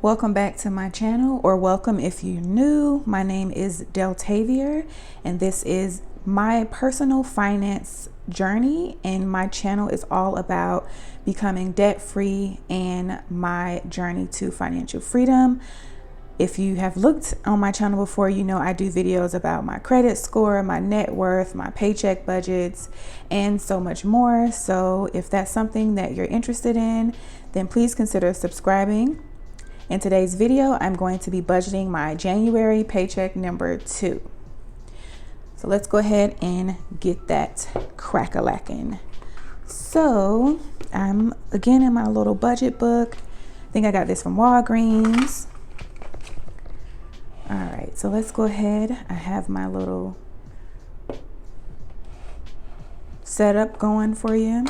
Welcome back to my channel, or welcome if you're new. My name is Deltavier, and this is my personal finance journey, and my channel is all about becoming debt-free and my journey to financial freedom. If you have looked on my channel before, you know I do videos about my credit score, my net worth, my paycheck budgets, and so much more. So if that's something that you're interested in, then please consider subscribing. In today's video, I'm going to be budgeting my January paycheck number 2. So let's go ahead and get that crack-a-lackin'. So I'm again in my little budget book. I think I got this from Walgreens. All right, so let's go ahead. I have my little setup going for you.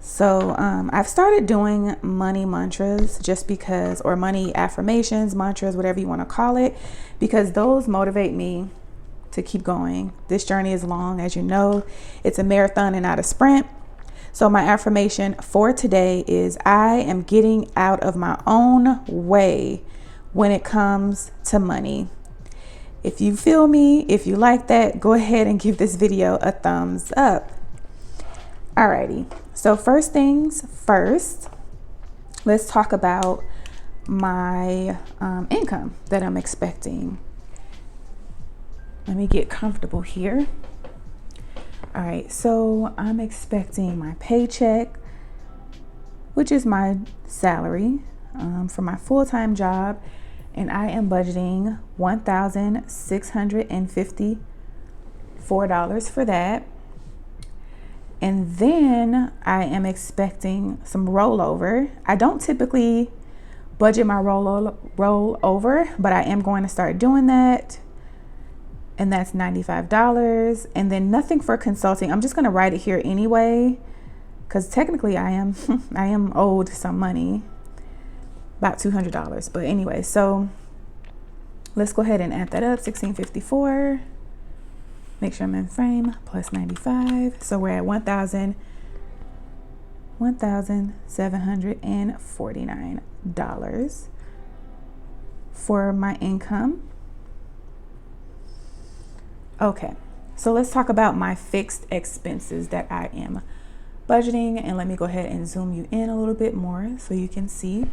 So I've started doing money mantras just because, or money affirmations, mantras, whatever you want to call it, because those motivate me to keep going. This journey is long, as you know. It's a marathon and not a sprint. So my affirmation for today is I am getting out of my own way when it comes to money. If you feel me, if you like that, go ahead and give this video a thumbs up. Alrighty, so first things first, let's talk about my income that I'm expecting. Let me get comfortable here. All right, so I'm expecting my paycheck, which is my salary for my full-time job, and I am budgeting $1,654 for that. And then I am expecting some rollover. I don't typically budget my rollover, but I am going to start doing that. And that's $95. And then nothing for consulting. I'm just going to write it here anyway, because technically I am owed some money, about $200. But anyway, so let's go ahead and add that up. 1654. Make sure I'm in frame, plus 95. So we're at $1,749 for my income. Okay, so let's talk about my fixed expenses that I am budgeting. And let me go ahead and zoom you in a little bit more so you can see.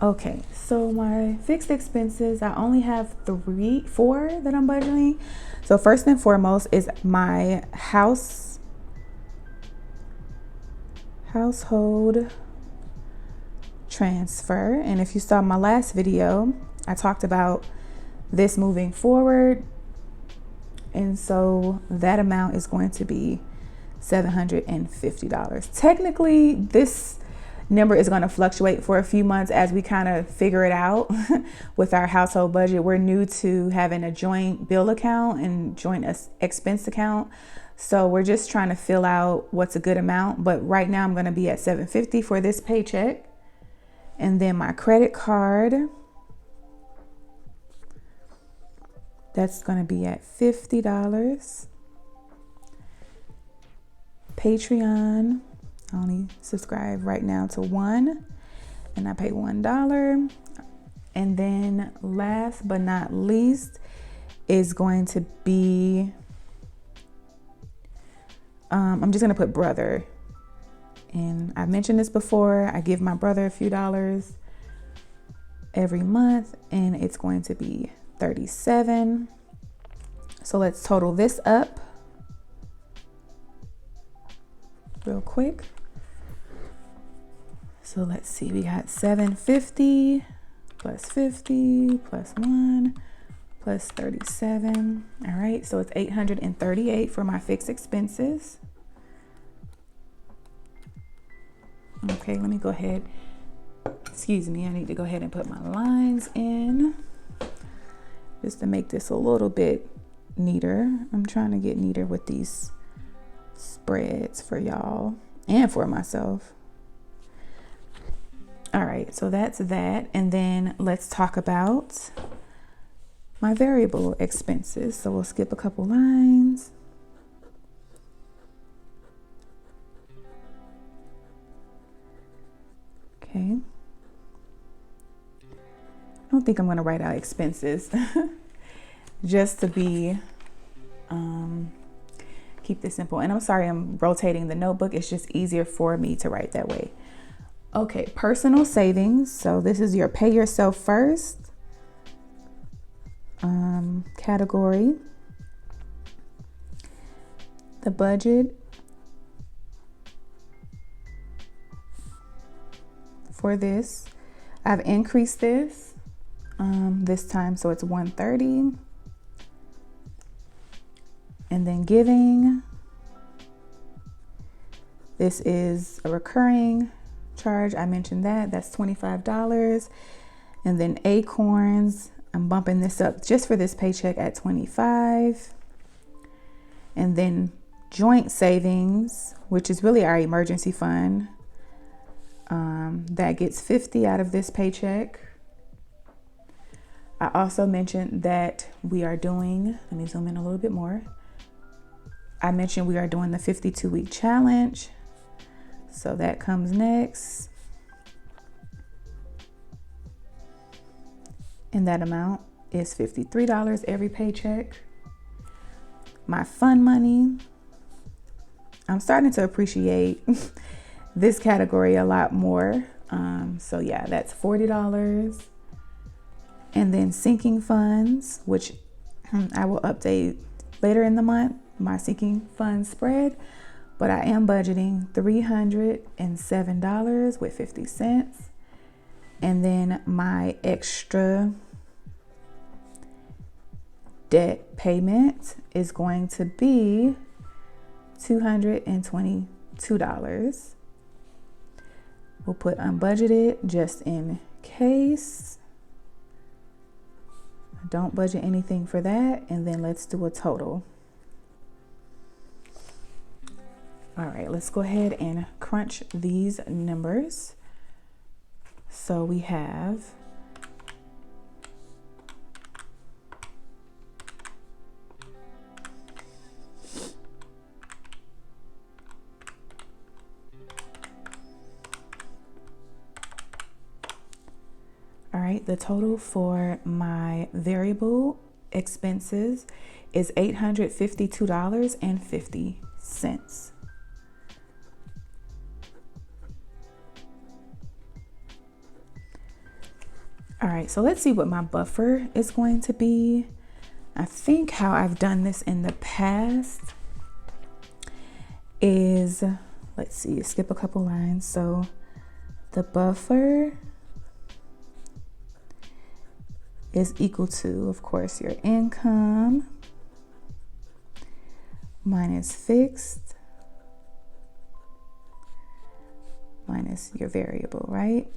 Okay, so my fixed expenses, I only have 4 that I'm budgeting. So first and foremost is my household transfer. And if you saw my last video, I talked about this moving forward. And so that amount is going to be $750. Technically, this number is going to fluctuate for a few months as we kind of figure it out with our household budget. We're new to having a joint bill account and joint expense account. So we're just trying to fill out what's a good amount. But right now I'm going to be at $750 for this paycheck. And then my credit card, that's going to be at $50. Patreon, I only subscribe right now to 1, and I pay $1. And then last but not least is going to be, I'm just going to put brother. And I've mentioned this before. I give my brother a few dollars every month, and it's going to be $37. So let's total this up real quick. So let's see, we got $750 plus 50 plus 1 plus 37. All right, so it's $838 for my fixed expenses. Okay, let me go ahead. Excuse me, I need to go ahead and put my lines in just to make this a little bit neater. I'm trying to get neater with these spreads for y'all and for myself. All right, so that's that. And then let's talk about my variable expenses. So we'll skip a couple lines. Okay. don't think I'm going to write out expenses just to be, keep this simple. And I'm sorry, I'm rotating the notebook. It's just easier for me to write that way. Okay, personal savings. So this is your pay yourself first category. The budget for this, I've increased this this time, so it's $130. And then giving, this is a recurring charge. I mentioned that's $25. And then acorns, I'm bumping this up just for this paycheck at $25. And then joint savings, which is really our emergency fund, that gets $50 out of this paycheck. I also mentioned that we are doing, let me zoom in a little bit more. I mentioned we are doing the 52-week challenge. So that comes next. And that amount is $53 every paycheck. My fun money, I'm starting to appreciate this category a lot more. So yeah, that's $40. And then sinking funds, which I will update later in the month, my sinking fund spread, but I am budgeting $307 with 50 cents. And then my extra debt payment is going to be $222. We'll put unbudgeted just in case. Don't budget anything for that. And then let's do a total. All right, let's go ahead and crunch these numbers. So we have the total for my variable expenses is $852.50. All right, so let's see what my buffer is going to be. I think how I've done this in the past is, let's see, skip a couple lines. So the buffer is equal to, of course, your income minus fixed minus your variable, right?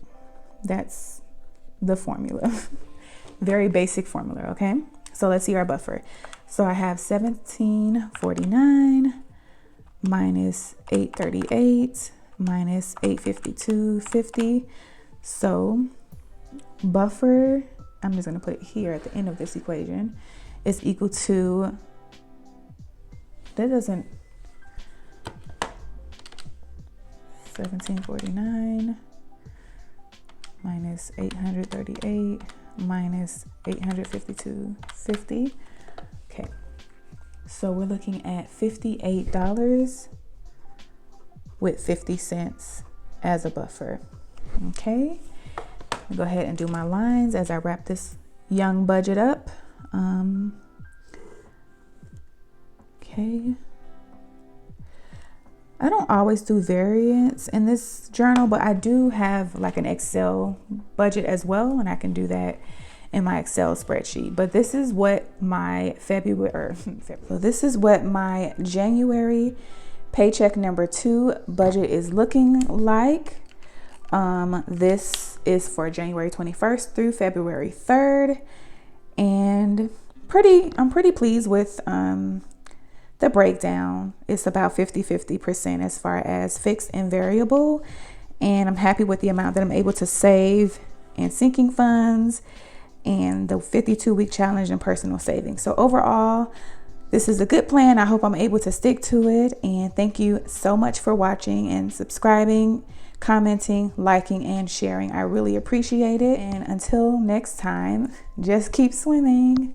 That's the formula. Very basic formula, okay? So let's see our buffer. So I have $1749 minus $838 minus $852.50. So buffer, I'm just going to put it here at the end of this equation, is equal to, that doesn't, 1749 minus 838 minus 852.50. Okay, so we're looking at $58 with 50 cents as a buffer. Okay, I'll go ahead and do my lines as I wrap this young budget up. Okay, I don't always do variance in this journal, but I do have like an Excel budget as well, and I can do that in my Excel spreadsheet. But this is what my this is what my January paycheck number 2 budget is looking like. This is for January 21st through February 3rd, and I'm pretty pleased with the breakdown. It's about 50% as far as fixed and variable, and I'm happy with the amount that I'm able to save in sinking funds and the 52-week challenge and personal savings. So overall, this is a good plan. I hope I'm able to stick to it, and thank you so much for watching and subscribing, commenting, liking, and sharing. I really appreciate it. And until next time, just keep swimming.